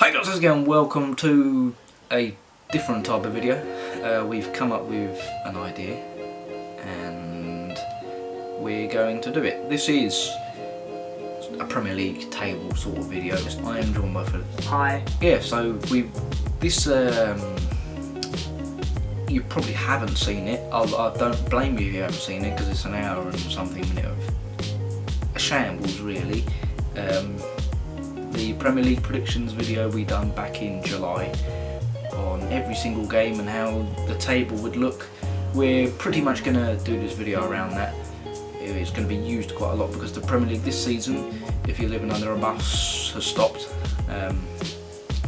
Hey guys, how's it going? Welcome to a different type of video. We've come up with an idea and we're going to do it. This is a Premier League table sort of video. I am John Buffett. Hi. Yeah, so you probably haven't seen it. I don't blame you if you haven't seen it because it's an hour and something minute of a shambles really. The Premier League predictions video we done back in July on every single game and how the table would look. We're pretty much going to do this video around that. It's going to be used quite a lot because the Premier League this season, if you're living under a bus, has stopped.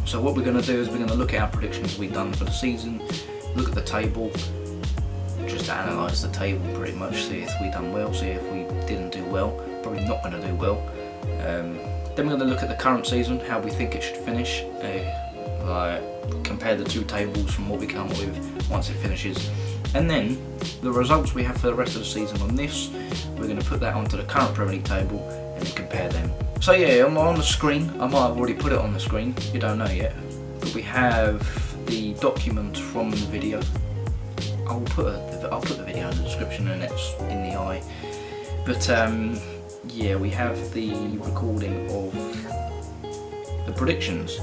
So what we're going to do is we're going to look at our predictions we've done for the season, look at the table, just analyse the table pretty much, see if we done well, see if we didn't do well, probably not going to do well. Then we're going to look at the current season, how we think it should finish, compare the two tables from what we come up with once it finishes. And then the results we have for the rest of the season on this, we're going to put that onto the current Premier League table and then compare them. So yeah, I'm on the screen. I might have already put it on the screen, you don't know yet. But we have the document from the video. I'll put the video in the description and it's in the eye. But yeah, we have the recording of the predictions.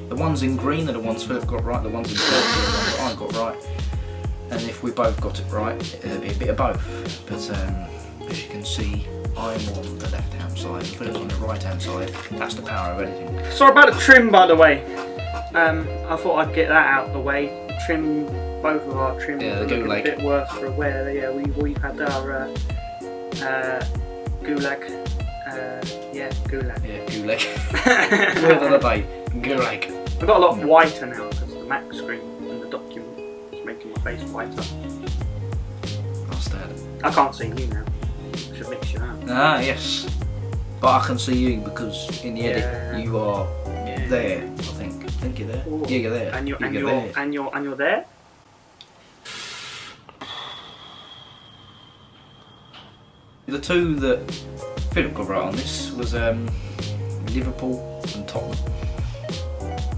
The ones in green are the ones Philip got right, the ones in purple are the ones that I got right. And if we both got it right, it'll be a bit of both. But as you can see, I'm on the left hand side and Philip's on the right hand side. That's the power of editing. Sorry about the trim, by the way. I thought I'd get that out of the way. Trim, both of our trims are looking a bit worse for wear. Yeah, we've had our gulag. Yeah, gulag. Yeah, gulag. Word of the day, gulag. I've got a lot whiter now because the Mac screen and the document is making my face whiter. What's that? I can't see you now. I should mix you out. Ah, yes. But I can see you because in the edit you are there. I think you're there. Ooh. Yeah, you're there. And you're there. The two that Philip got right on this was Liverpool and Tottenham.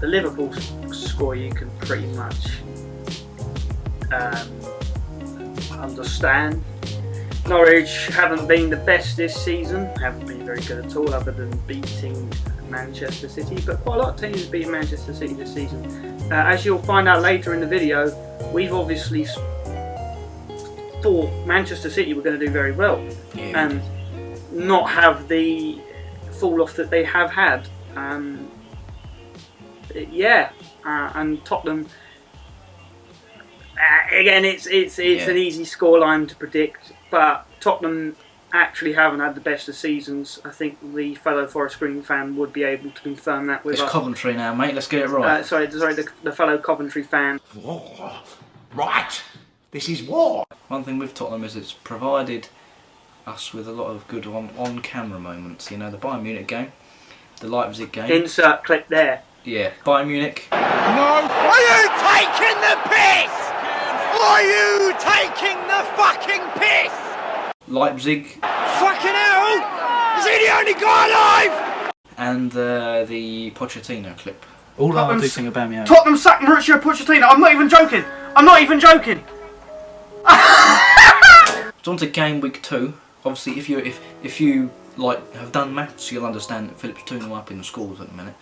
The Liverpool score you can pretty much understand. Norwich haven't been the best this season, haven't been very good at all other than beating Manchester City, but quite a lot of teams beat Manchester City this season. As you'll find out later in the video, we've obviously thought Manchester City were going to do very well and not have the fall off that they have had. And Tottenham, again, it's an easy scoreline to predict, but Tottenham actually haven't had the best of seasons. I think the fellow Forest Green fan would be able to confirm that with us. It's Coventry now, mate. Let's get it right. Sorry, the fellow Coventry fan. War. Right. This is war. One thing with Tottenham is it's provided us with a lot of good on-camera moments. You know, the Bayern Munich game, the Leipzig game. Insert clip there. Yeah, Bayern Munich. No. Are you taking the piss? Are you taking the fucking piss? Leipzig. Fucking hell! Is he the only guy alive? And the Pochettino clip. All I do sing about me out. Tottenham sacked Mauricio Pochettino. I'm not even joking. So on to game week 2. Obviously, if you like have done maths, you'll understand that Philip's 2-0 up in the scores at the minute.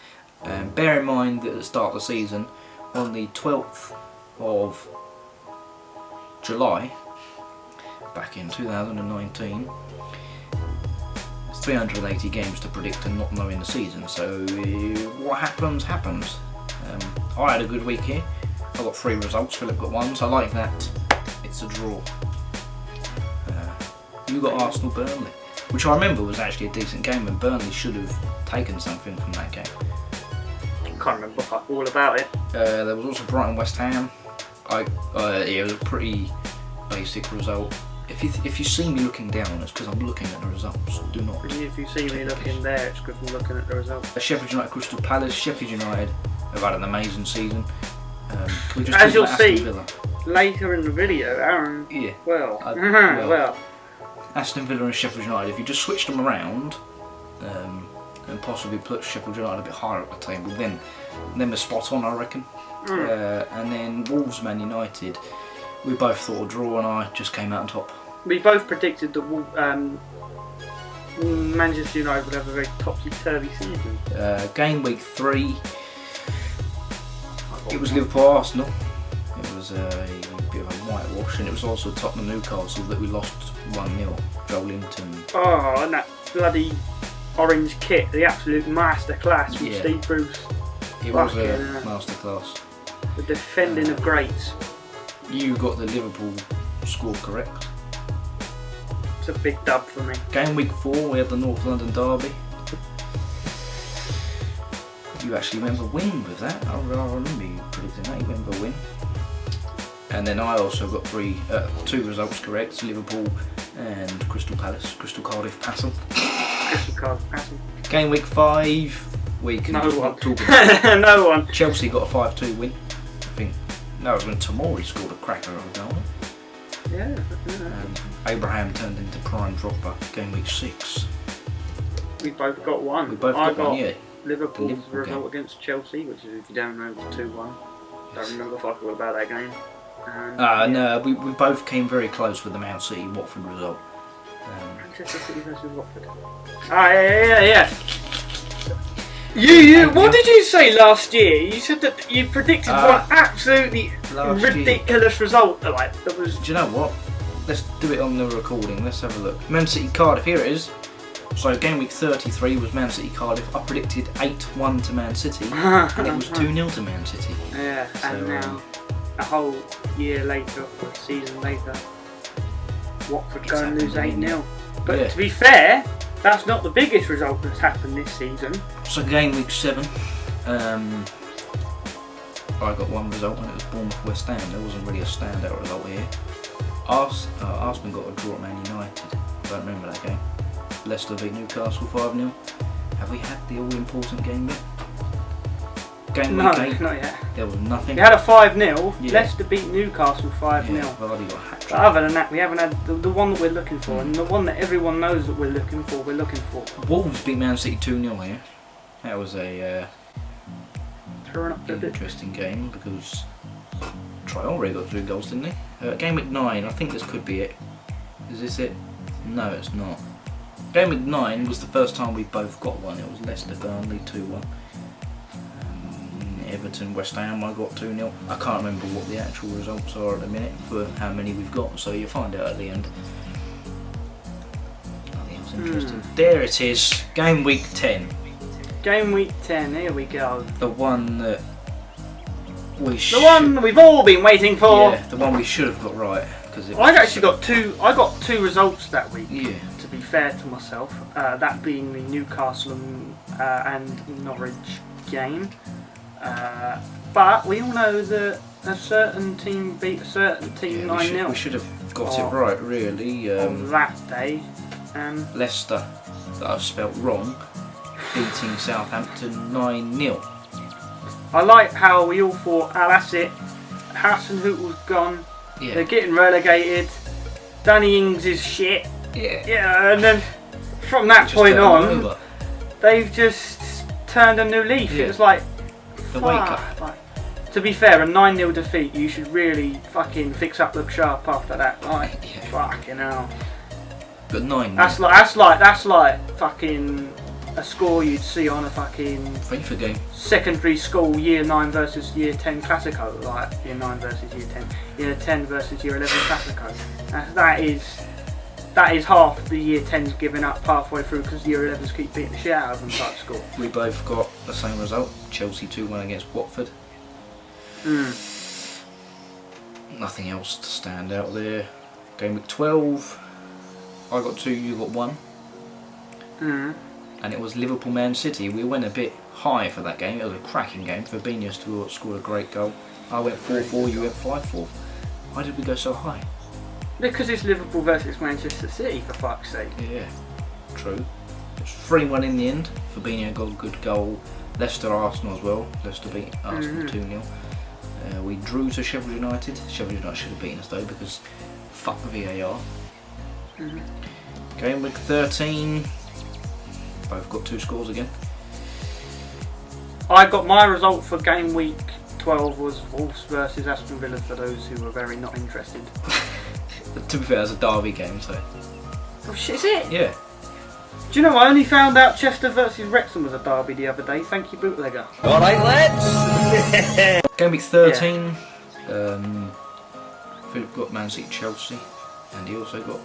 Bear in mind that at the start of the season, on the 12th of July, back in 2019, it's 380 games to predict and not knowing the season. So what happens. I had a good week here. I got 3 results. Philip got 1. So I like that. It's a draw. You got Arsenal Burnley, which I remember was actually a decent game, and Burnley should have taken something from that game. I can't remember all about it. There was also Brighton West Ham. It was a pretty basic result. If you see me looking down, it's because I'm looking at the results. Do not. If you see me looking there, it's because I'm looking at the results. Sheffield United Crystal Palace. Sheffield United have had an amazing season. Can we just As you'll see Villa? Later in the video, Aaron. Yeah. Well. Aston Villa and Sheffield United. If you just switch them around, and possibly put Sheffield United a bit higher up the table. Then we're spot on, I reckon. And then Wolves, Man United, we both thought a draw, and I just came out on top. We both predicted that Manchester United would have a very topsy-turvy season. Game week 3, it was Liverpool-Arsenal. It was a bit of a whitewash, and it was also Tottenham-Newcastle that we lost 1-0. Joe Linton. Oh, and that bloody orange kit, the absolute masterclass from Steve Bruce. It was a masterclass. The defending of greats. You got the Liverpool score correct. It's a big dub for me. Game week 4, we had the North London derby. You actually went for win with that. I remember you predicting that. You went for win. And then I also got 2 results correct. Liverpool and Crystal Cardiff Passel. Crystal Cardiff Passel. Game week 5, we can No just one. not talk about it. No one. Chelsea got a 5-2 win. I think that was when Tomori scored a cracker of a goal. Yeah. Abraham turned into prime dropper. Game week 6. We both got one. We both got one, yeah. Liverpool's Liverpool result game. against Chelsea, which is, if you don't know, was 2-1. Don't remember fuck all about that game. No, we both came very close with the Man City Watford result. Manchester City versus Watford. Yeah. You. What did you say last year? You said that you predicted one absolutely ridiculous result. Like that was. Do you know what? Let's do it on the recording. Let's have a look. Man City Cardiff. Here it is. So game week 33 was Man City Cardiff. I predicted 8-1 to Man City, and it was 2-0 to Man City. Yeah, so, and now a whole year later, or a season later, Watford go and lose 8-0. But to be fair, that's not the biggest result that's happened this season. So game week 7, I got one result, and it was Bournemouth West Ham. There wasn't really a standout result here. Arsenal got a draw at Man United. I don't remember that game. Leicester beat Newcastle 5-0. Have we had the all-important game yet? Game week 8, not yet. there was nothing. We had a 5-0. Yeah. Leicester beat Newcastle 5-0. Yeah, Vardy got a hat-trick. But other than that, we haven't had the one that we're looking for, and the one that everyone knows that we're looking for. Wolves beat Man City 2-0 here. That was a interesting game because Traore got 2 goals, didn't he? Game week 9, I think this could be it. Is this it? No, it's not. Game week 9 was the first time we both got one. It was Leicester Burnley 2-1. Everton West Ham, I got 2-0. I can't remember what the actual results are at the minute for how many we've got, so you'll find out at the end. Nothing else interesting. There it is, game week 10. Game week 10, here we go. The one that the one we've all been waiting for. Yeah, the one we should have got right. I actually got 2. I got 2 results that week. Yeah. To be fair to myself, that being the Newcastle and Norwich game. But we all know that a certain team beat a certain team 9-0. We should have got it right, really. On that day. Leicester, that I've spelt wrong, beating Southampton 9-0. I like how we all thought, that's it. Hasenhüttl's gone. Yeah. They're getting relegated. Danny Ings is shit. Yeah, and then from that point on, they've just turned a new leaf. Yeah. It was like, the wake up. Like, to be fair, a 9-0 defeat, you should really fucking fix up the sharp after that. Like, fucking hell. But 9. That's like fucking a score you'd see on a fucking FIFA game. Secondary school year 9 versus year 10 Classico, like year 9 versus year 10, year 10 versus year 11 Classico. That is half the year 10s giving up halfway through because year 11s keep beating the shit out of them type score. We both got the same result. Chelsea 2-1 against Watford. Nothing else to stand out there. Game week 12. I got 2, you got 1. And it was Liverpool Man City. We went a bit high for that game. It was a cracking game. Fabinho scored a great goal. I went 4-4, you went 5-4. Why did we go so high? Because it's Liverpool versus Manchester City, for fuck's sake. Yeah, true. It's 3-1 in the end. Fabinho got a good goal. Leicester Arsenal as well. Leicester beat Arsenal 2-0. We drew to Sheffield United. Sheffield United should have beaten us though because fuck the VAR. Game week 13. Both got 2 scores again. I got my result for game week 12 was Wolves versus Aston Villa for those who were very not interested. To be fair, it was a derby game, so. Oh shit, is it? Yeah. Do you know, I only found out Chester versus Wrexham was a derby the other day. Thank you, bootlegger. Alright, lads. Game week 13. Philip got Man City Chelsea, and he also got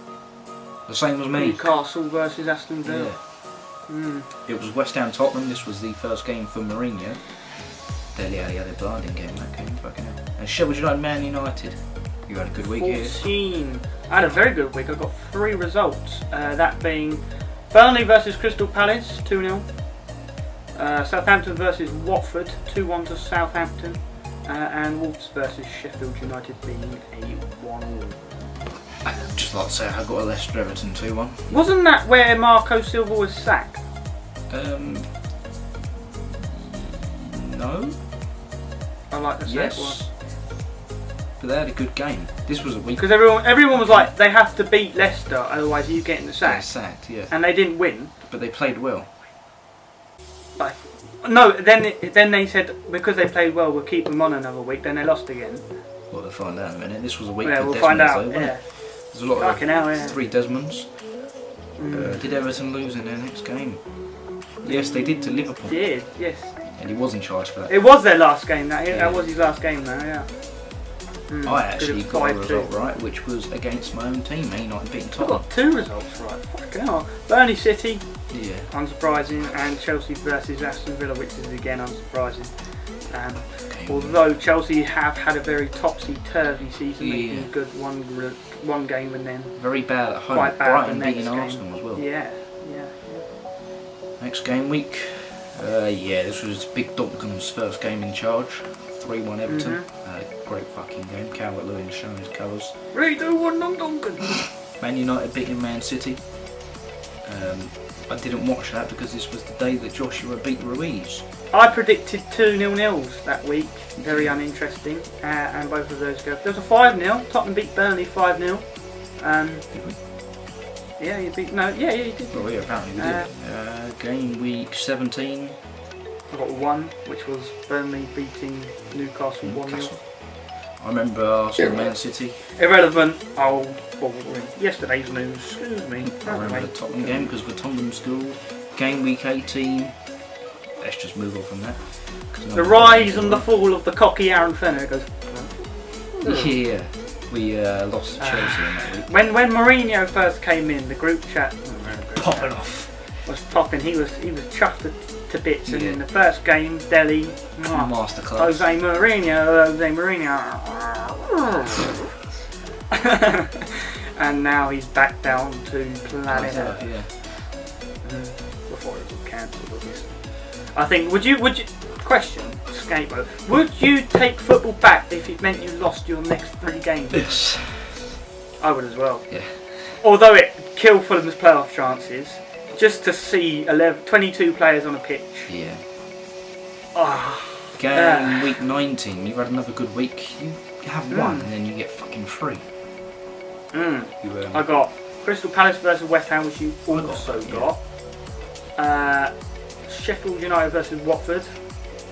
the same as me. Newcastle versus Aston Villa. Yeah. It was West Ham Tottenham. This was the first game for Mourinho. Dele Alli had a blinding game that game, fucking hell. And Sheffield United Man United. You had a good week here. 14. I had a very good week. I got 3 results. That being Burnley versus Crystal Palace, 2-0. Southampton versus Watford, 2-1 to Southampton. And Wolves versus Sheffield United being a 1-1. I'd just like to say I got a Leicester Everton 2-1. Wasn't that where Marco Silva was sacked? No. I like to say it was. Yes. But they had a good game. This was a week. Because everyone was like, they have to beat Leicester, otherwise you getting the sack. Sacked, yeah. And they didn't win. But they played well. Like, no, then they said because they played well, we'll keep them on another week. Then they lost again. Well, we'll find out in a minute. This was a week Yeah, for we'll Desmonds, find out. though, wasn't Yeah. it? There's a lot Fucking hell, yeah. 3 Desmonds. Did Everton lose in their next game? Yes, they did to Liverpool. Did, yes. And he was in charge for that. It was their last game. That Yeah. that was his last game now. Yeah. I actually got a 5-2. result right, which was against my own team, Man United beating I Tottenham. got 2 results right. Fucking hell. Burnley City, Yeah. unsurprising, and Chelsea versus Aston Villa, which is again unsurprising. Although Chelsea have had a very topsy-turvy season, making good one game and then Very bad at home. quite bad Brighton the next beating game. Arsenal as well. Yeah. Next game week. Yeah, this was Big Duncan's first game in charge. 3-1 Everton. Great fucking game. Calvert-Lewin showing his colours. 3-2-1 Duncan. Man United beating Man City. I didn't watch that because this was the day that Joshua beat Ruiz. I predicted 2-0-0s that week. Very uninteresting. And both of those go. There was a 5-0. Tottenham beat Burnley 5-0. Did we? Yeah, you beat. No, yeah, you did. Well, yeah, apparently we did. Game week 17. I got 1, which was Burnley beating Newcastle 1-0. I remember Arsenal Man City. Irrelevant. Oh, yesterday's news. Excuse me. I remember the Tottenham game because Vertonghen scored. Game week 18. Let's just move on from that. The rise and the fall of the cocky Aaron Fenner goes. Yeah, we lost to Chelsea in that week. When Mourinho first came in, the group chat Popping off. was popping. He was chuffed to bits, and in the first game, Delhi, Masterclass. Jose Mourinho, and now he's back down to planet Earth. Yeah. Before it was cancelled, obviously. I think. Would you? Question, Scapegoat. Would you take football back if it meant you lost your next 3 games? Yes. I would as well. Yeah. Although it killed Fulham's playoff chances, just to see 22 players on a pitch. Yeah. Ah. Game week 19. You've had another good week. You have 1 and then you get fucking 3. I got Crystal Palace versus West Ham, which you also got. Sheffield United versus Watford.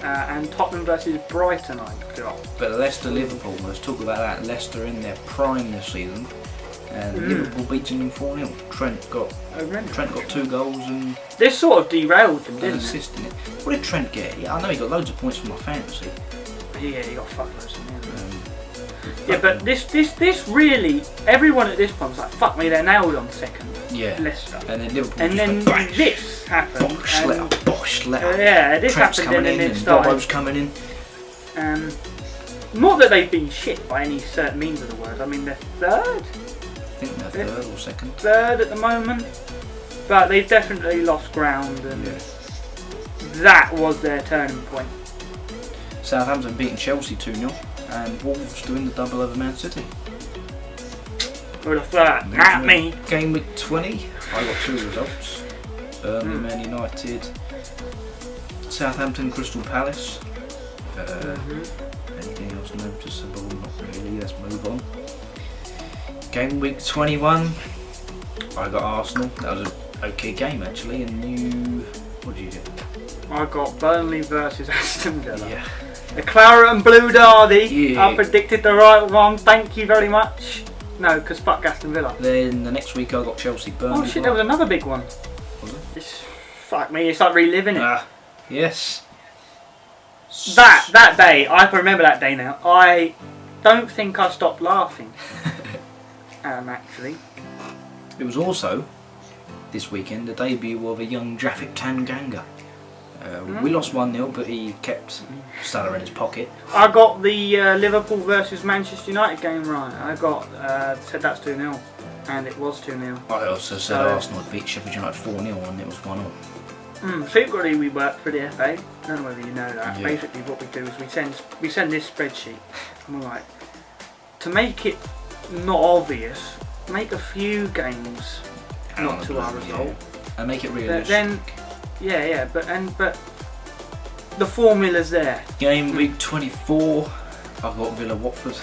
And Tottenham versus Brighton I got. But Leicester Liverpool, let's talk about that. Leicester in their prime this season. And Liverpool beating them 4-0. Trent got 2 goals and This sort of derailed them, an didn't it? assist in it. What did Trent get? Yeah, I know he got loads of points from my fantasy. Yeah, he got fuckloads in there. Yeah, but this really, everyone at this point was like, fuck me, they're nailed on second. Yeah. Leicester. And then Liverpool And just then went bash, this happened. bosh, letter. Yeah, this Trent's happened coming and then in it and Dobbo's started. coming in. Not that they've been shit by any certain means of the word. I mean, they're third. I think they're third or second. Third at the moment. But they've definitely lost ground, and that was their turning point. Southampton beating Chelsea 2-0 and Wolves doing the double over Man City. Would have thought, not me. Game week 20, I got 2 results. Man United, Southampton, Crystal Palace. Anything else noticeable? Not really. Let's move on. Game week 21, I got Arsenal. That was okay game actually. A new. What did you get? I got Burnley versus Aston Villa. Yeah. The Claret and Blue Derby. Yeah. I predicted the right one. Thank you very much. No, because fuck Aston Villa. Then the next week I got Chelsea Burnley. Oh shit, there was another big one. Was it? Fuck me, it's like reliving it. Ah, yes. That day, I can remember that day now. I don't think I stopped laughing. Actually. It was also this weekend the debut of a young Jaffic Tanganga. We lost 1-0, but he kept Salah in his pocket. I got the Liverpool versus Manchester United game right. I got said that's 2-0, and it was 2-0. I also said Arsenal had beat Sheffield United 4-0 and it was 1-0. Secretly, we work for the FA. I don't know whether you know that. Yeah. Basically, what we do is we send this spreadsheet, and we're like, to make it not obvious, make a few games not to our result, and make it but realistic. then, but the formula's there. Game week 24, I've got Villa Watford.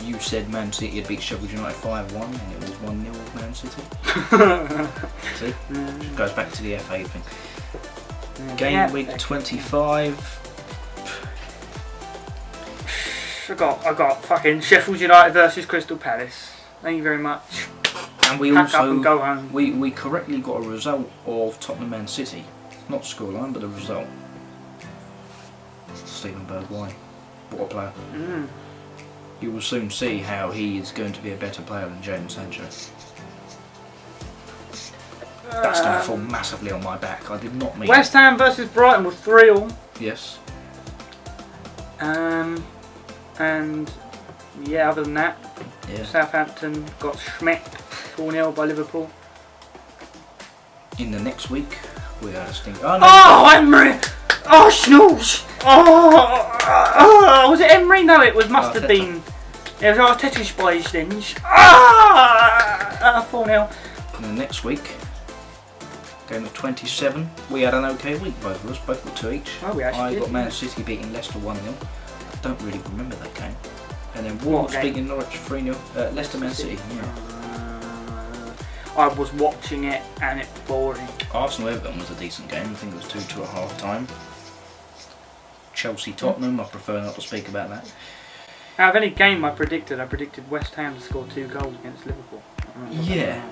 You said Man City had beat Sheffield United 5-1 and it was 1-0 Man City. See? Goes back to the FA thing. Game week 25. I got fucking Sheffield United versus Crystal Palace. Thank you very much. And we Pack up also and go home. we correctly got a result of Tottenham Man City. Not scoreline, but a result. Stephen Bergwijn. What a player. You will soon see how he is going to be a better player than Jadon Sancho. That's going to fall massively on my back. I did not mean West Ham versus Brighton was 3-3. Yes. And yeah, other than that, Yeah. Southampton got schmecked 4-0 by Liverpool. In the next week, we are stinking. Oh, Emery! Oh, snooze! Oh, was it Emery? No, it must have been. It was Arteta's boys then. 4-0. In the next week, game of 27, we had an okay week, both of us, both got 2 each. Oh, we actually I did, got Man yeah. City beating Leicester 1-0. I don't really remember that game. And then Wolves beating Norwich 3-0. Leicester Man City, yeah. I was watching it and it was boring. Arsenal Everton was a decent game. I think it was 2-2 at half time. Chelsea Tottenham, I prefer not to speak about that. Out of any game I predicted West Ham to score 2 goals against Liverpool. Yeah.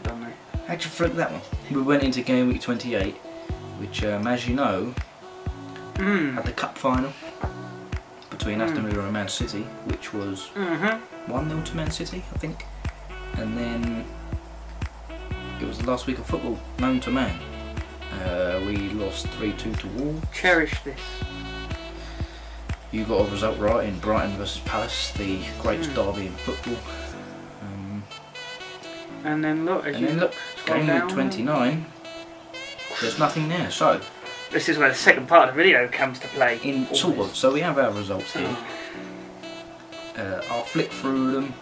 How'd you flip that one? We went into game week 28, which, as you know, had the cup final between Aston Villa and Man City, which was 1-0 to Man City, I think. And then it was the last week of football, known to man. We lost 3-2 to Wolves. Cherish this. You got a result right in Brighton versus Palace, the greatest derby in football. And then look, Game week 29, there's nothing there. So, this is where the second part of the video comes to play. So we have our results here. I'll flick through them.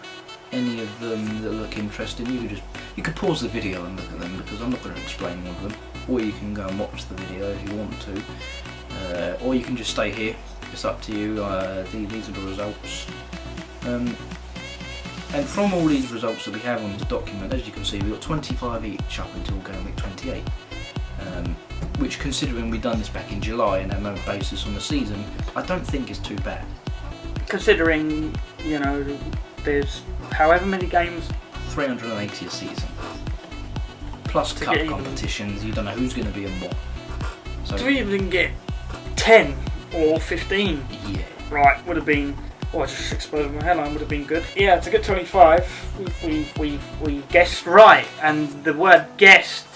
Any of them that look interesting, you could pause the video and look at them because I'm not going to explain all of them. Or you can go and watch the video if you want to. Or you can just stay here. It's up to you. These are the results. And from all these results that we have on the document, as you can see, we've got 25 each up until game week 28. Which, considering we've done this back in July and had no basis on the season, I don't think is too bad. Considering, you know, there's however many games. 380 a season. Plus cup competitions, you don't know who's going to be in what. So, To even get 10 or 15, yeah. right, would have been. Oh, I just exploded my headline. Would have been good. Yeah, to get 25, we guessed right, and the word "guessed"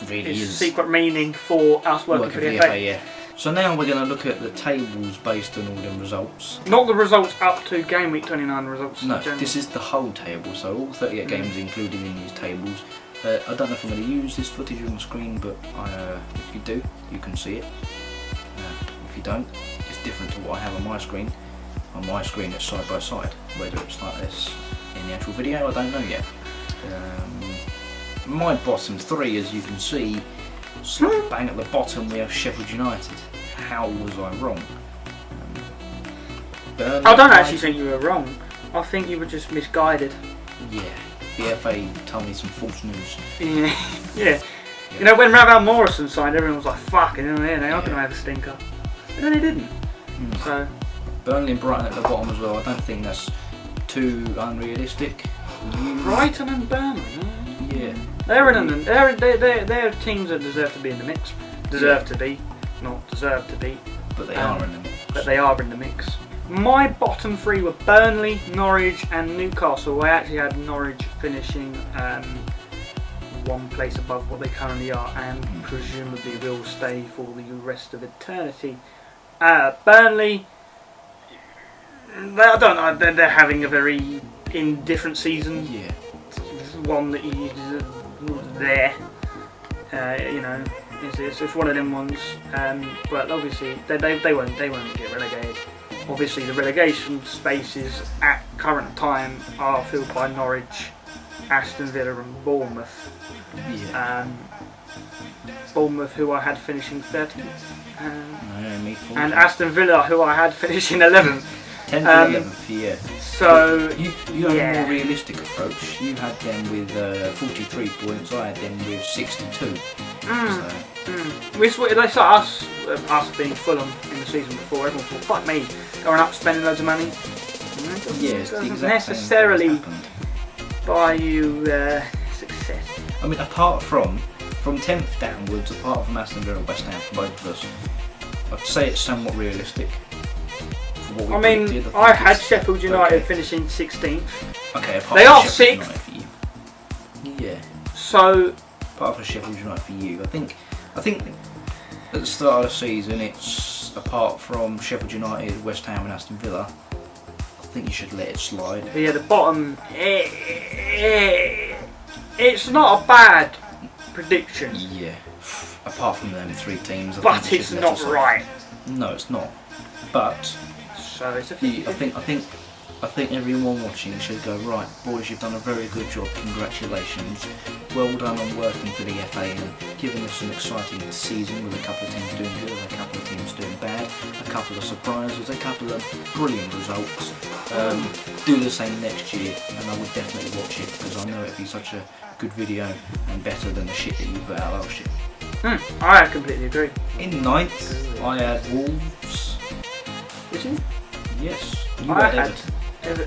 really is is secret meaning for us working for the FA. yeah. So now we're going to look at the tables based on all the results. Not the results up to game week 29 results. No, in general. this is the whole table, so all 38 games included in these tables. I don't know if I'm going to use this footage on the screen, but if you do, you can see it. If you don't, it's different to what I have on my screen. On my screen it's side by side. Whether it's like this in the actual video, I don't know yet. My bottom 3, as you can see, slap bang at the bottom we have Sheffield United. How was I wrong? I don't actually think you were wrong. I think you were just misguided. Yeah. the FA told me some false news. Yeah. You know, when Ravel Morrison signed, everyone was like, fucking hell, yeah, they are going to have a stinker. And then they didn't. So. Burnley and Brighton at the bottom as well. I don't think that's too unrealistic. Brighton and Burnley. Yeah. They're teams that deserve to be in the mix. Deserve to be, not deserve to be. But they are in the mix. But they are in the mix. My bottom three were Burnley, Norwich, and Newcastle. I actually had Norwich finishing one place above what they currently are, and presumably will stay for the rest of eternity. Burnley, I don't know. They're having a very indifferent season. Yeah. One that you there. You know, it's one of them ones. But obviously they won't get relegated. Obviously the relegation spaces at current time are filled by Norwich, Aston Villa and Bournemouth. Yeah. Bournemouth, who I had finishing 13th. Me 14th. And Aston Villa, who I had finishing 11th. 10th and 11th, yeah. So you had a more realistic approach. You had them with 43 points. I had them with 62. It's like us being Fulham in the season before. Everyone thought, fuck me, going up spending loads of money. Yeah, it's the doesn't exact necessarily same thing that's happened. buy you success. I mean, apart from 10th downwards, apart from Aston Villa and West Ham, for both of us, I'd say it's somewhat realistic. I mean, I had Sheffield United finishing 16th. Okay, they are 6th. For you. Yeah. So, apart from Sheffield United for you, I think at the start of the season, it's apart from Sheffield United, West Ham, and Aston Villa. I think you should let it slide. Yeah, the bottom. It's not a bad prediction. Yeah. Apart from them three teams, but it's not right. No, it's not. But. So it's a I think everyone watching should go, right, boys, you've done a very good job, congratulations. Well done on working for the FA and giving us an exciting season with a couple of teams doing good, a couple of teams doing bad, a couple of surprises, a couple of brilliant results. Do the same next year, and I would definitely watch it because I know it'd be such a good video and better than the shit that you put out last year. I completely agree. In 9th, I had Wolves. Did you? Yes. I had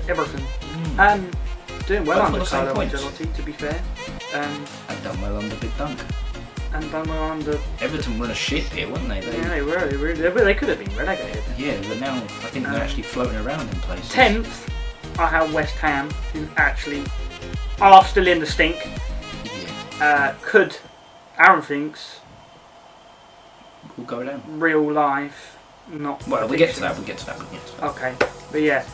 Everton. Doing well under Carlo Ancelotti, to be fair. And done well under Big Dunk. And done well under... Everton were in a shit here, weren't they? Yeah, they were. They could have been relegated. Yeah, but now I think they're actually floating around in places. 10th, I have West Ham, who actually are still in the stink. Yeah. Aaron thinks... We'll go down. Real life, not... Well, we get to that. Okay, but yeah.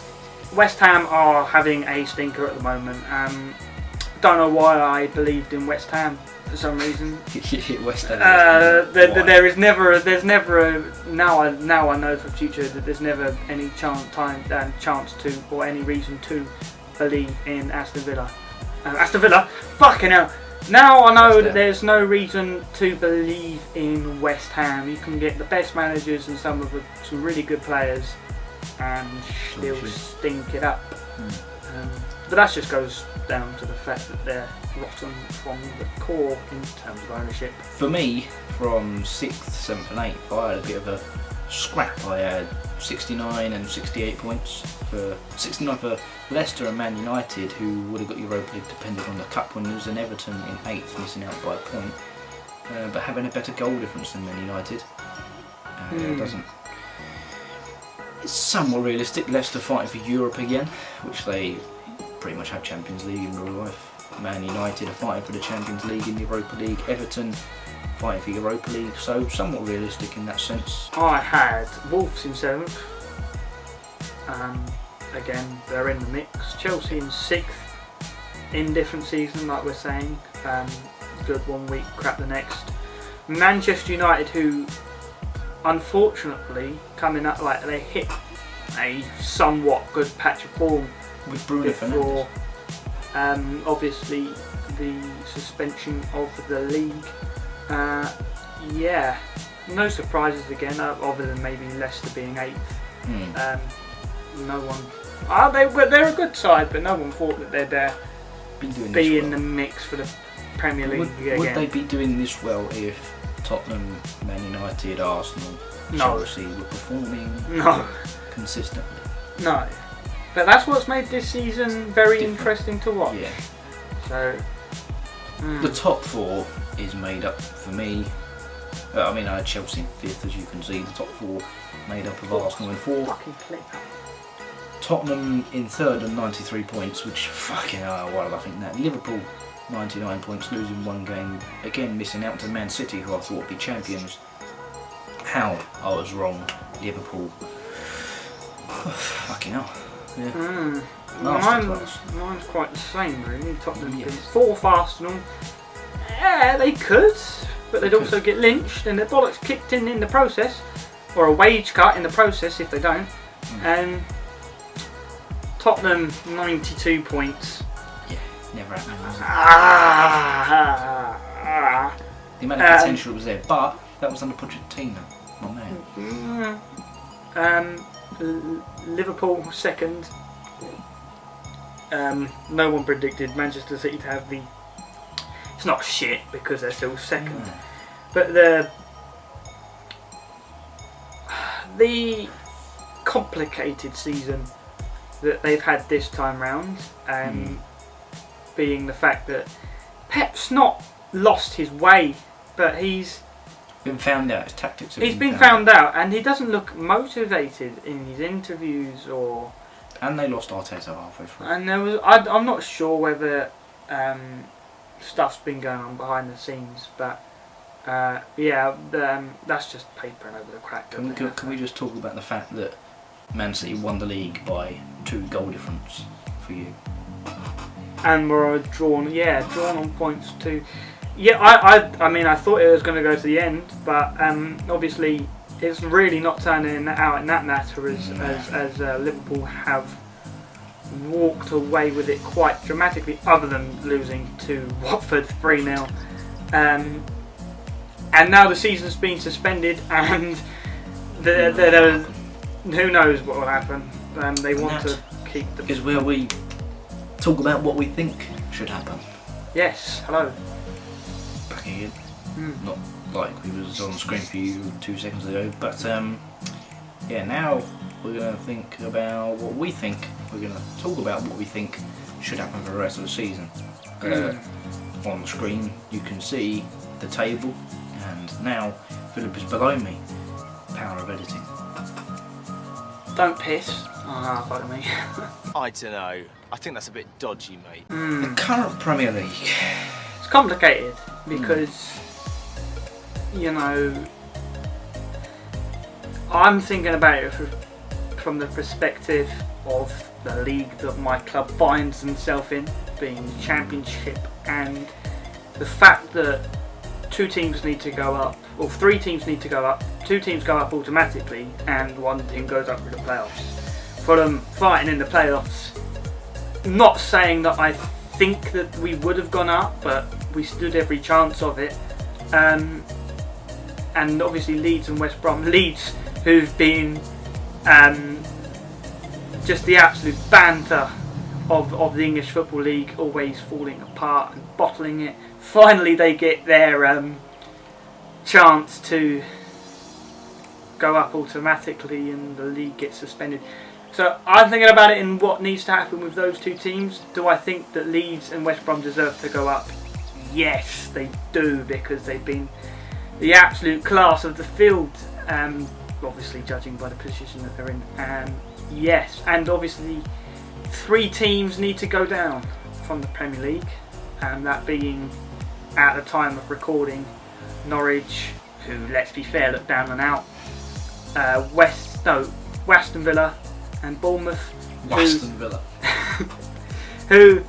West Ham are having a stinker at the moment. Don't know why I believed in West Ham for some reason. West Ham. There's never now I know for future that there's never any chance to or any reason to believe in Aston Villa. Aston Villa, fucking hell. Now I know that there's no reason to believe in West Ham. You can get the best managers and some really good players and still stink it up. But that just goes down to the fact that they're rotten from the core in terms of ownership. For me, from 6th, 7th and 8th, I had a bit of a scrap. I had 69 and 68 points. 69 for Leicester and Man United, who would have got Europa League depending on the cup winners, and Everton in 8th, missing out by a point. But having a better goal difference than Man United. Doesn't... It's somewhat realistic. Leicester fighting for Europe again, which they pretty much have Champions League in real life. Man United are fighting for the Champions League in the Europa League. Everton fighting for Europa League, so somewhat realistic in that sense. I had Wolves in 7th. Again, they're in the mix. Chelsea in 6th. Indifferent season, like we're saying. Good one week, crap the next. Manchester United, who unfortunately coming up, like they hit a somewhat good patch of form with Bruno before obviously the suspension of the league. Yeah, no surprises again, other than maybe Leicester being 8th. No one. They're a good side, but no one thought that they'd be in the mix for the Premier League again. Would they be doing this well if Tottenham, Man United, Arsenal, Chelsea were performing consistently? No. But that's what's made this season very interesting to watch. Yeah. So the top 4 is made up for me. I mean, I had Chelsea in 5th, as you can see. The top 4 made up of Arsenal in 4th. fucking click. Tottenham in 3rd on 93 points, which fucking hell, why did I think that? Liverpool 99 points, losing 1 game, again missing out to Man City, who I thought would be champions. How I was wrong. Liverpool. Fucking hell. Yeah. Mine's quite the same really. Tottenham been 4th Arsenal. Yeah, they could, but they'd also get lynched and their bollocks kicked in the process, or a wage cut in the process if they don't. And Tottenham 92 points. Yeah, never happened. The amount of potential was there, but that was under Pochettino, not now. Liverpool 2nd. No one predicted Manchester City to have the. It's not shit because they're still 2nd, but the complicated season that they've had this time round, being the fact that Pep's not lost his way, but he's been found out. His tactics have he's been found out, and he doesn't look motivated in his interviews or. And they lost Arteta halfway through. And there was, I'm not sure whether stuff's been going on behind the scenes, but that's just papering over the crack. Can we just talk about the fact that Man City won the league by 2 goal difference for you? And we're drawn on points too. Yeah, I mean, I thought it was going to go to the end, but obviously it's really not turning out in that matter as Liverpool have walked away with it quite dramatically, other than losing to Watford 3-0. And now the season's been suspended, and who knows what will happen. They want to keep the. Is where we talk about what we think should happen. Yes, hello. Back again. Not like we was on screen for you 2 seconds ago, but now we're going to think about what we think. We're going to talk about what we think should happen for the rest of the season. On the screen you can see the table, and now Philip is below me. Power of editing. Don't piss. Oh, fuck me. I don't know. I think that's a bit dodgy, mate. The current Premier League. It's complicated because, you know, I'm thinking about it from the perspective of the league that my club finds themselves in, being the Championship, and the fact that 2 teams need to go up, or 3 teams need to go up, 2 teams go up automatically, and 1 team goes up for the playoffs. For them fighting in the playoffs, not saying that I think that we would have gone up, but we stood every chance of it. And obviously Leeds and West Brom. Leeds, who've been just the absolute banter of the English Football League, always falling apart and bottling it. Finally they get their chance to go up automatically, and the league gets suspended. So I'm thinking about it in what needs to happen with those 2 teams. Do I think that Leeds and West Brom deserve to go up? Yes, they do, because they've been the absolute class of the field, obviously judging by the position that they're in. Yes, and obviously 3 teams need to go down from the Premier League, and that being, at the time of recording, Norwich, who, let's be fair, look down and out, Aston Villa and Bournemouth, who,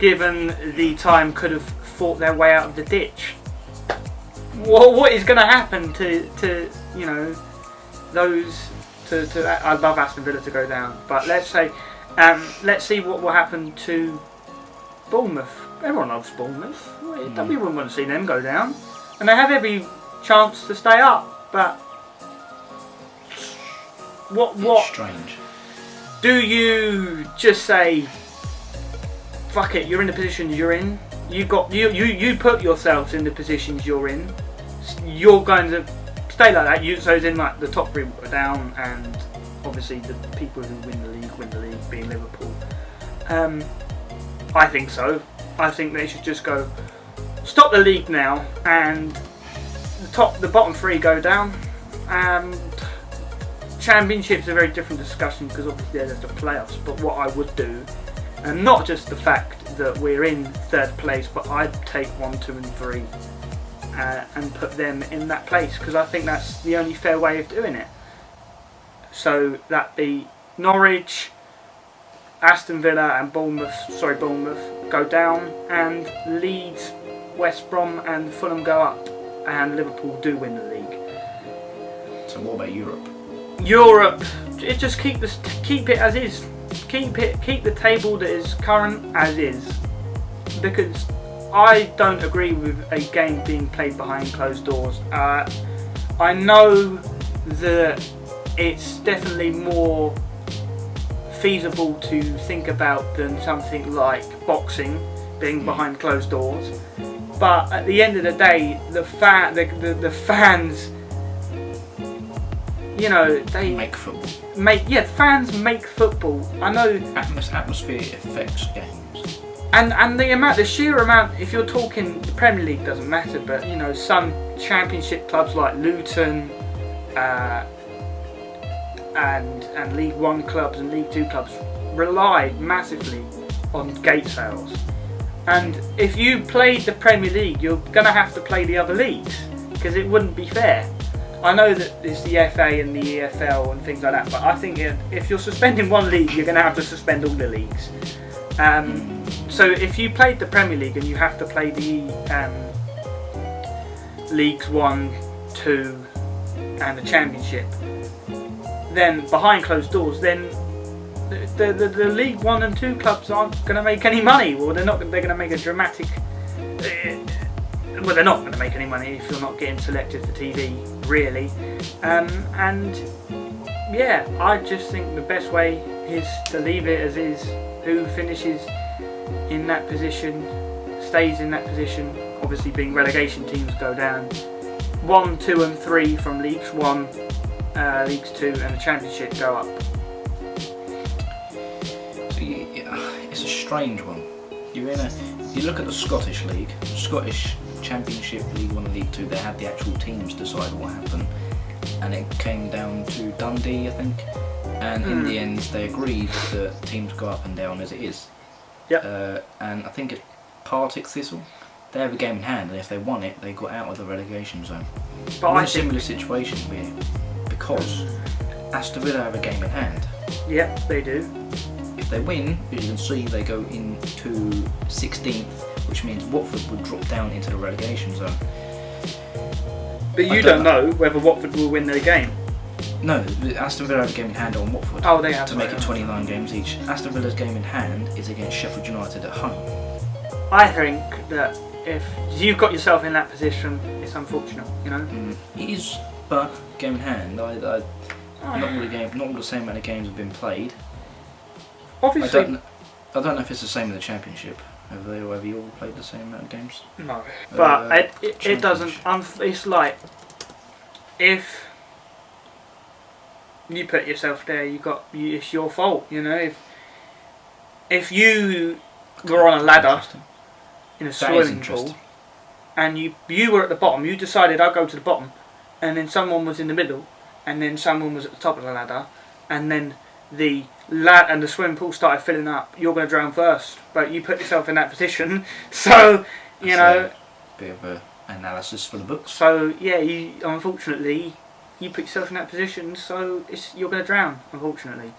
given the time, could have fought their way out of the ditch. What is going to happen to you know, those? I'd love Aston Villa to go down, but let's see what will happen to Bournemouth. Everyone loves Bournemouth. We wouldn't want to see them go down, and they have every chance to stay up. But what? It's strange. Do you just say fuck it, you're in the positions you're in. You put yourselves in the positions you're in. You're going to stay like that. So as in like the top 3 are down, and obviously the people who win the league, being Liverpool. I think so. I think they should just go stop the league now, and the bottom 3 go down. Championship's a very different discussion because obviously there's the playoffs. But what I would do, and not just the fact that we're in 3rd place, but I'd take 1, 2 and 3 and put them in that place, because I think that's the only fair way of doing it. So that'd be Norwich, Aston Villa and Bournemouth go down, and Leeds, West Brom and Fulham go up, and Liverpool do win the league. So what about Europe? Europe, just keep it as is. Keep the table that is current as is, because I don't agree with a game being played behind closed doors. I know that it's definitely more feasible to think about than something like boxing being behind closed doors, but at the end of the day, the fans, you know, they make football. Fans make football. I know atmosphere affects games, and the sheer amount. If you're talking the Premier League, doesn't matter, but you know, some Championship clubs like Luton, and League 1 clubs and League 2 clubs rely massively on gate sales. And if you played the Premier League, you're going to have to play the other leagues, because it wouldn't be fair. I know that it's the FA and the EFL and things like that, but I think if you're suspending one league, you're going to have to suspend all the leagues. So if you played the Premier League and you have to play the Leagues 1, 2 and the Championship, then behind closed doors, then the League 1 and 2 clubs aren't going to make any money. Well, they're going to make a dramatic... Well, they're not going to make any money if you're not getting selected for TV, really. And yeah, I just think the best way is to leave it as is. Who finishes in that position stays in that position. Obviously, being relegation teams go down. 1, 2 and 3 from Leagues 1, Leagues 2 and the Championship go up. So it's a strange one. You look at the Scottish League, Scottish Championship, League 1 and League 2, they had the actual teams decide what happened, and it came down to Dundee, I think, and in the end they agreed that teams go up and down as it is. Yep. And I think at Partick Thistle, they have a game in hand, and if they won it, they got out of the relegation zone. But we're in a similar situation here, because Aston Villa have a game in hand. Yep, they do. If they win, as you can see, they go into 16th, which means Watford would drop down into the relegation zone. But you don't know whether Watford will win their game. No, Aston Villa have a game in hand on Watford. Oh, they have to make it 29 games each. Aston Villa's game in hand is against Sheffield United at home. I think that if you've got yourself in that position, it's unfortunate, you know. It is, but game in hand. Not all the same amount of games have been played. Obviously, I don't know if it's the same in the Championship. Have you all played the same amount of games? No, but it doesn't. It's like if you put yourself there, it's your fault. You know, if you were on a ladder in a swimming pool and you were at the bottom, you decided I'll go to the bottom, and then someone was in the middle, and then someone was at the top of the ladder, and then the swimming pool started filling up, you're going to drown first, but you put yourself in that position, so you know. A bit of analysis for the books. So yeah, unfortunately you put yourself in that position, so you're going to drown, unfortunately.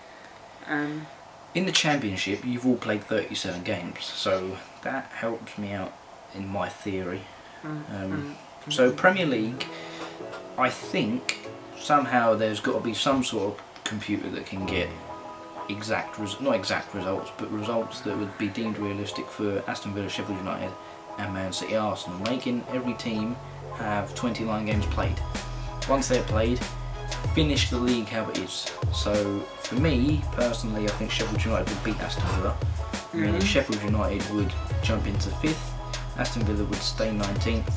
In the Championship, you've all played 37 games, so that helps me out in my theory. So Premier League, I think somehow there's got to be some sort of computer that can get not exact results, but results that would be deemed realistic for Aston Villa, Sheffield United and Man City, Arsenal, making every team have 29 games played. Once they're played, finish the league how it is. So for me personally, I think Sheffield United would beat Aston Villa, meaning Sheffield United would jump into 5th, Aston Villa would stay 19th,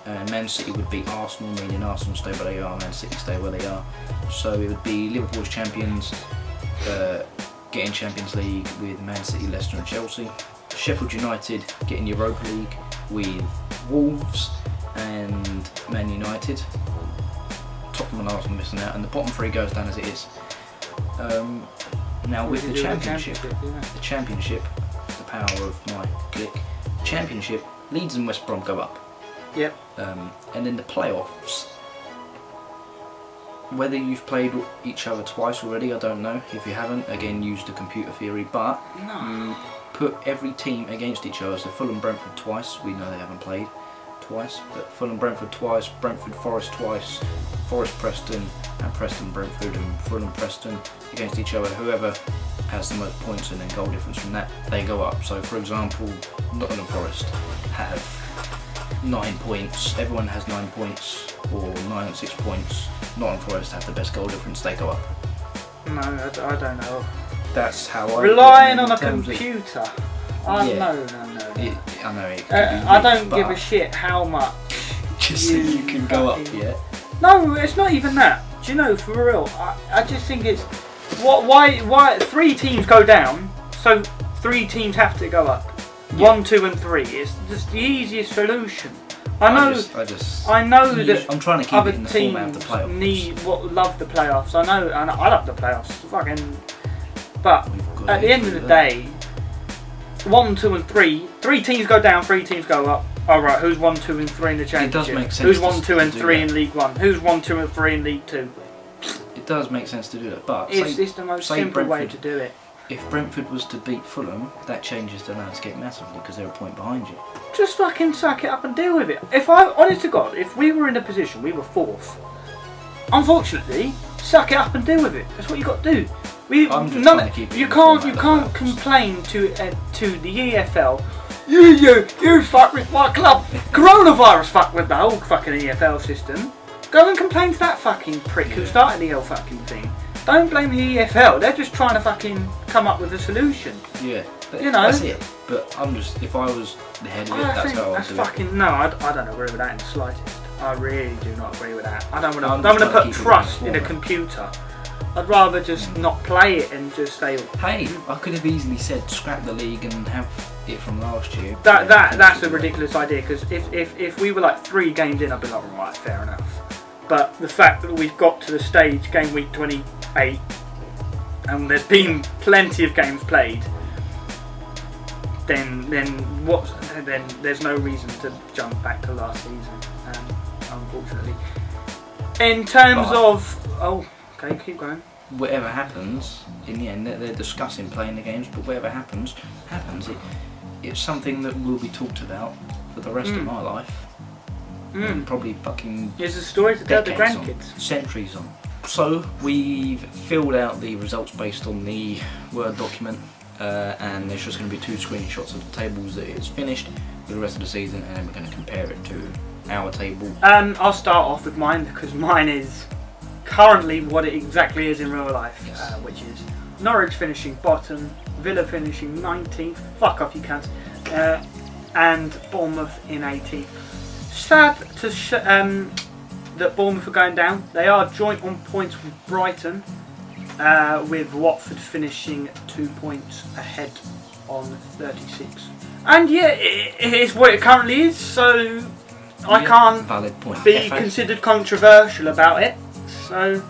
and Man City would beat Arsenal, meaning Arsenal stay where they are, Man City stay where they are. So it would be Liverpool's champions getting Champions League with Man City, Leicester and Chelsea. Sheffield United getting Europa League with Wolves and Man United. Tottenham and Arsenal missing out, and the bottom 3 goes down as it is. Now with the Championship, the power of my click, Championship, Leeds and West Brom go up. Yep. And in the playoffs, whether you've played each other twice already, I don't know. If you haven't, again, use the computer theory, but you put every team against each other. So Fulham Brentford twice, we know they haven't played twice, but Fulham Brentford twice, Brentford Forest twice, Forest Preston, and Preston Brentford, and Fulham Preston against each other. Whoever has the most points and then goal difference from that, they go up. So for example, Nottingham Forest have 9 points, everyone has 9 points, or 9 and 6 points. Nottingham Forest have the best goal difference, they go up. No, I don't know. That's how I relying on a computer. I know. I know it. I don't give a shit how much. Just so you can go up, yeah. No, it's not even that. Do you know, for real? I just think it's why 3 teams go down, so 3 teams have to go up. Yeah. 1, 2, and 3. It's just the easiest solution. I know that I'm trying to keep other it in the teams format of the playoffs. love the playoffs. I know, and I love the playoffs. But at the end of the day, 1, 2, and 3. 3 teams go down, 3 teams go up. All right, who's 1, 2, and 3 in the Championship? It does make sense. Who's 1, 2, and 3 in League 1? Who's 1, 2, and 3 in League 2? It does make sense to do that, but it's the most simple way to do it. If Brentford was to beat Fulham, that changes the landscape massively because they're a point behind you. Just fucking suck it up and deal with it. Honest to God, if we were in a position, we were 4th, unfortunately, suck it up and deal with it. That's what you got to do. You can't complain to the EFL. You fuck with my club. Coronavirus fuck with the whole fucking EFL system. Go and complain to that fucking prick who started the whole fucking thing. Don't blame the EFL. They're just trying to fucking come up with a solution. Yeah, you know. That's it. But if I was the head of it, that's how I would do it. No, I don't agree with that in the slightest. I really do not agree with that. I don't want to put trust in a computer. I'd rather just not play it and just say, hey, I could have easily said scrap the league and have it from last year. That's a ridiculous idea, because if we were like 3 games in, I'd be like, right, fair enough. But the fact that we've got to the stage, game week 28, and there's been plenty of games played, then there's no reason to jump back to last season, unfortunately. In terms of okay, keep going. Whatever happens, in the end, they're discussing playing the games, but whatever happens. It's something that will be talked about for the rest of my life. And probably fucking there's a story to tell the grandkids. Centuries on. So we've filled out the results based on the Word document, and there's just going to be 2 screenshots of the tables that it's finished for the rest of the season, and then we're going to compare it to our table. I'll start off with mine, because mine is currently what it exactly is in real life, yes. Which is Norwich finishing bottom, Villa finishing 19th, fuck off you cunts, and Bournemouth in 18th. Sad that Bournemouth are going down. They are joint on points with Brighton, with Watford finishing 2 points ahead on 36. And yeah, it is what it currently is, so I can't valid point. Be considered controversial about it. So,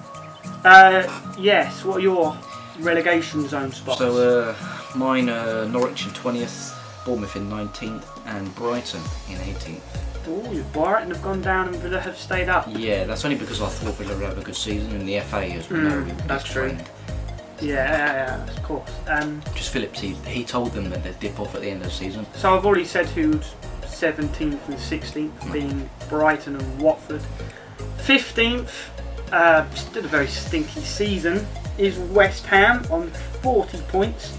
yes, what are your relegation zone spots? So, mine are Norwich in 20th, Bournemouth in 19th, and Brighton in 18th. Oh, Brighton have gone down and Villa have stayed up. Yeah, that's only because I thought Villa would have a good season, and the FA as we know. That's true. Yeah, of course. Just Phillips, he told them that they'd dip off at the end of the season. So I've already said who's 17th and 16th, being Brighton and Watford. 15th, still a very stinky season, is West Ham on 40 points.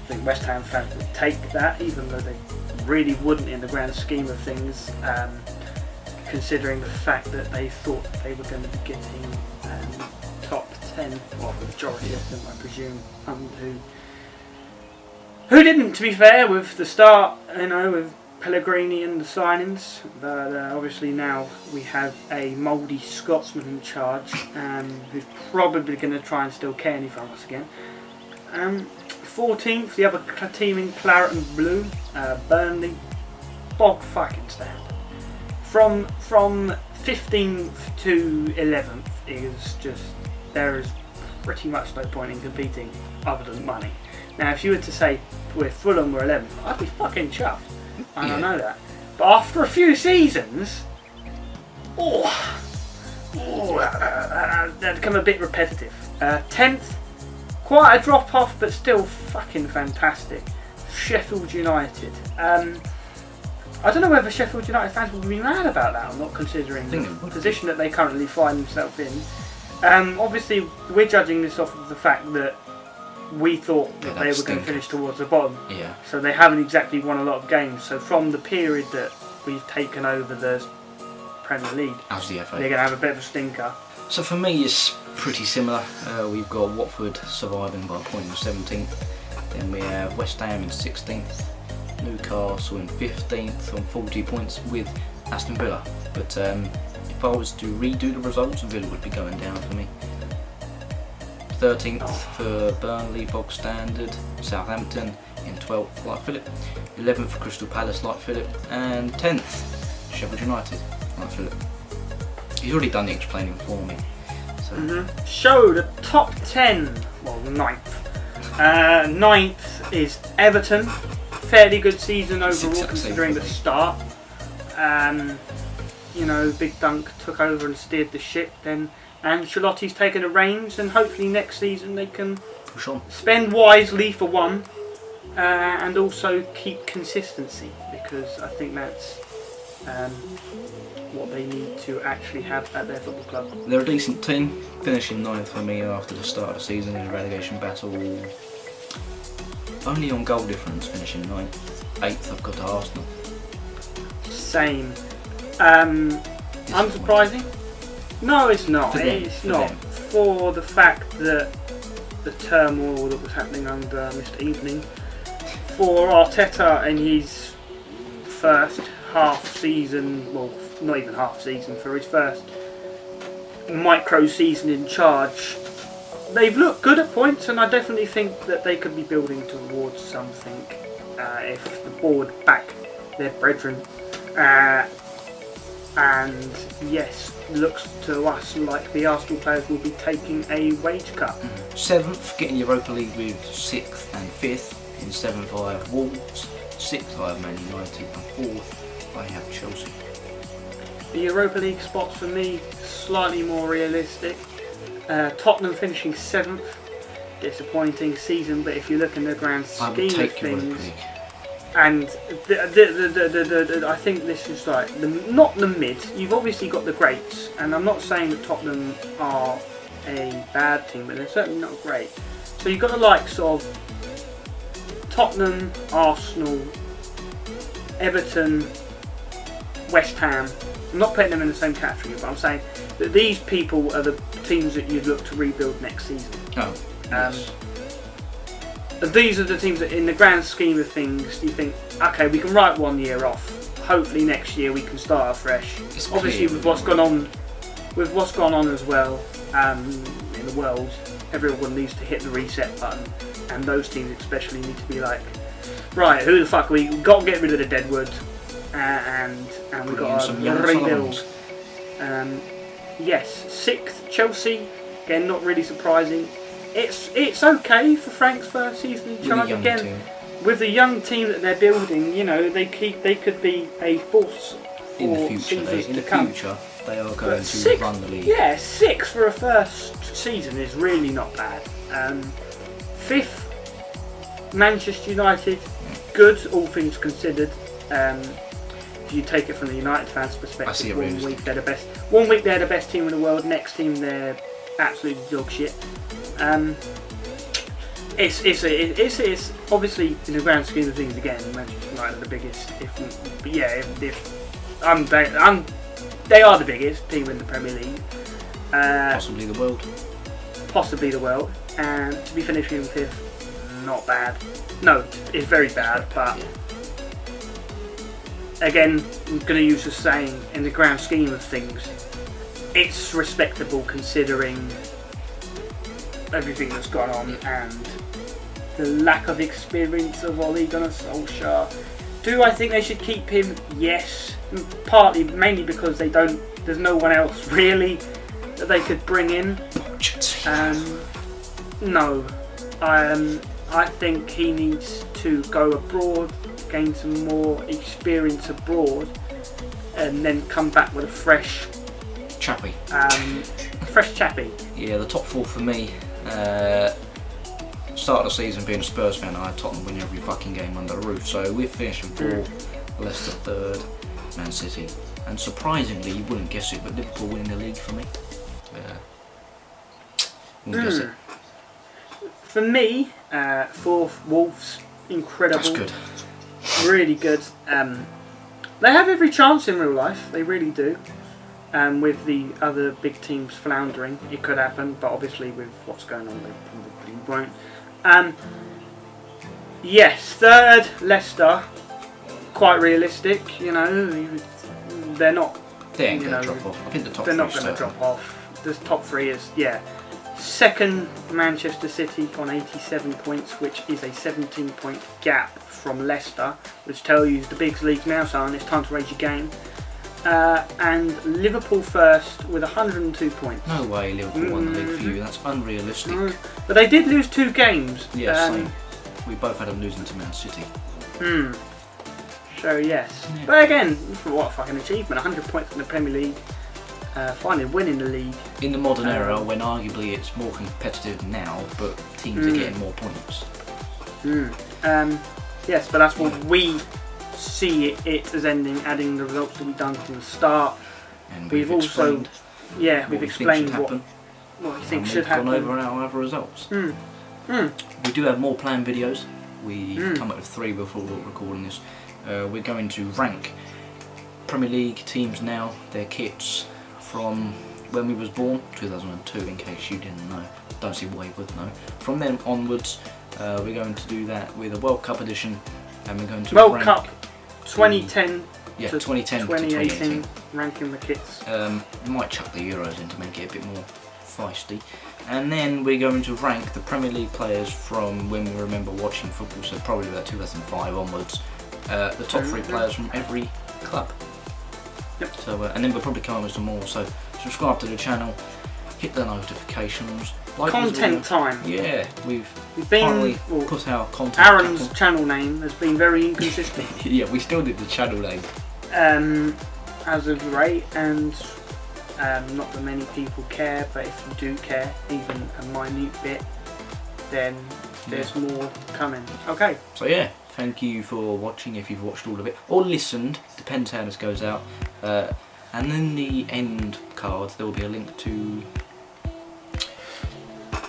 I think West Ham fans would take that, even though they really wouldn't in the grand scheme of things, considering the fact that they thought they were going to be getting top 10, well, the majority of them, I presume, who Who didn't, to be fair, with the start, with Pellegrini and the signings. But obviously now we have a mouldy Scotsman in charge, who's probably going to try and steal Kearney from us again. 14th, the other team in claret and blue, Burnley, bog fucking stand. From 15th to 11th is just, there is pretty much no point in competing other than money. Now, if you were to say we're Fulham, we're 11th, I'd be fucking chuffed. I don't know that. But after a few seasons, they'd become a bit repetitive. 10th, quite a drop off, but still fucking fantastic. Sheffield United. I don't know whether Sheffield United fans will be mad about that or not, considering the position that they currently find themselves in. Obviously, we're judging this off of the fact that we thought that they were going to finish towards the bottom. Yeah. So they haven't exactly won a lot of games. So from the period that we've taken over the Premier League, as the FA, they're going to have a bit of a stinker. So for me, it's pretty similar. We've got Watford surviving by a point in 17th. Then we have West Ham in 16th. Newcastle in 15th on 40 points with Aston Villa. But if I was to redo the results, Villa would be going down for me. 13th for Burnley, bog standard. Southampton in 12th, like Philip. 11th for Crystal Palace, like Philip. And 10th, Sheffield United, like Philip. He's already done the explaining for me. So. So the top 10, well, 9th. 9th is Everton. Fairly good season overall considering the start. Big Dunk took over and steered the ship. Then Ancelotti's taken the reins, and hopefully next season they can push on, spend wisely for one, and also keep consistency, because I think that's what they need to actually have at their football club. They're a decent team, finishing 9th for me after the start of the season in a relegation battle. Only on goal difference, finishing 9th. 8th I've got to Arsenal. Same. Unsurprising? No, it's not. It's not. For the fact that the turmoil that was happening under Mr. Evening, for Arteta in his first half season, well, not even half season, for his first micro season in charge, they've looked good at points, and I definitely think that they could be building towards something if the board back their brethren. And yes, looks to us like the Arsenal players will be taking a wage cut. 7th, getting Europa League with 6th and 5th. In 7th I have Wolves, 6th I have Man United, and 4th I have Chelsea. The Europa League spots for me slightly more realistic. Tottenham finishing 7th, disappointing season, but if you look in the grand scheme of things, and I think this is like not the mid. You've obviously got the greats, and I'm not saying that Tottenham are a bad team, but they're certainly not great. So you've got the likes of Tottenham, Arsenal, Everton, West Ham. I'm not putting them in the same category, but I'm saying that these people are the teams that you'd look to rebuild next season. Yes. These are the teams that, in the grand scheme of things, you think, okay, we can write 1 year off. Hopefully next year we can start afresh. Obviously, with what's gone on as well in the world, everyone needs to hit the reset button, and those teams especially need to be like, right, who the fuck we got to get rid of the deadwood, and we got to rebuild. Yes, 6th Chelsea, again not really surprising. It's okay for Frank's first season in charge again. With the young team that they're building, they could be a force in the future. They are going to run the league. Yeah, 6th for a first season is really not bad. 5th, Manchester United, good all things considered. If you take it from the United fans' perspective, 1 week they're the best. 1 week they're the best team in the world. Next team they're absolutely dog shit. It's obviously in the grand scheme of things again, Manchester United are the biggest. They are the biggest team in the Premier League. Possibly the world. And to be finishing 5th, not bad. No, it's very bad, but again, I'm going to use the saying, in the grand scheme of things, it's respectable considering everything that's gone on and the lack of experience of Ole Gunnar Solskjaer. Do I think they should keep him? Yes. Mainly because there's no one else really that they could bring in. No. I think he needs to go abroad, gain some more experience abroad, and then come back with a fresh chappy. Yeah, the top four for me. Start of the season being a Spurs fan, I had Tottenham win every fucking game under the roof. So we're finishing fourth, Leicester third, Man City, and surprisingly, you wouldn't guess it, but Liverpool winning the league for me. Wouldn't guess it. For me, fourth, Wolves, incredible. That's good. Really good. They have every chance in real life. They really do. With the other big teams floundering, it could happen. But obviously, with what's going on, they probably won't. Yes, third, Leicester. Quite realistic, you know. They're not. They ain't going to drop off. I think the top they're three not going to drop off. The top three is, yeah. Second, Manchester City on 87 points, which is a 17-point gap from Leicester, which tells you the big leagues now, son. It's time to raise your game. And Liverpool first with 102 points. No way Liverpool won the league for you. That's unrealistic. No. But they did lose 2 games. Yeah, same. We both had them losing to Man City. So yes. Yeah. But again, what a fucking achievement. 100 points in the Premier League. Finally winning the league. In the modern era, when arguably it's more competitive now, but teams are getting more points. Yes, but that's what we see it as ending, adding the results that we've done from the start. And we've also explained what we think should happen. We've gone over our other results. We do have more planned videos. We come up with 3 before recording this. We're going to rank Premier League teams now, their kits from when we was born, 2002, in case you didn't know. Don't see why you would know. From then onwards, we're going to do that with a World Cup edition, and we're going to World Cup 2010 to 2018, 2018, ranking the kits. We might chuck the Euros in to make it a bit more feisty. And then we're going to rank the Premier League players from when we remember watching football, so probably about 2005 onwards. The top 3 players from every club. Yep. So, and then we'll probably come up with some more. So subscribe to the channel, hit the notifications. Like content time. Yeah, we've been put our content. Aaron's channel name has been very inconsistent. Yeah, we still did the channel name. As of late, and not that many people care, but if you do care, even a minute bit, then there's more coming. Okay. So yeah, thank you for watching if you've watched all of it, or listened, depends how this goes out. And in the end card there will be a link to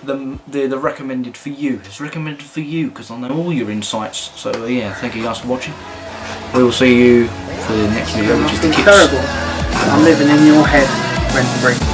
the recommended for you. It's recommended for you because I know all your insights. So yeah, thank you guys for watching. We will see you for the next video, which is the kits. Terrible. I'm living in your head rent free.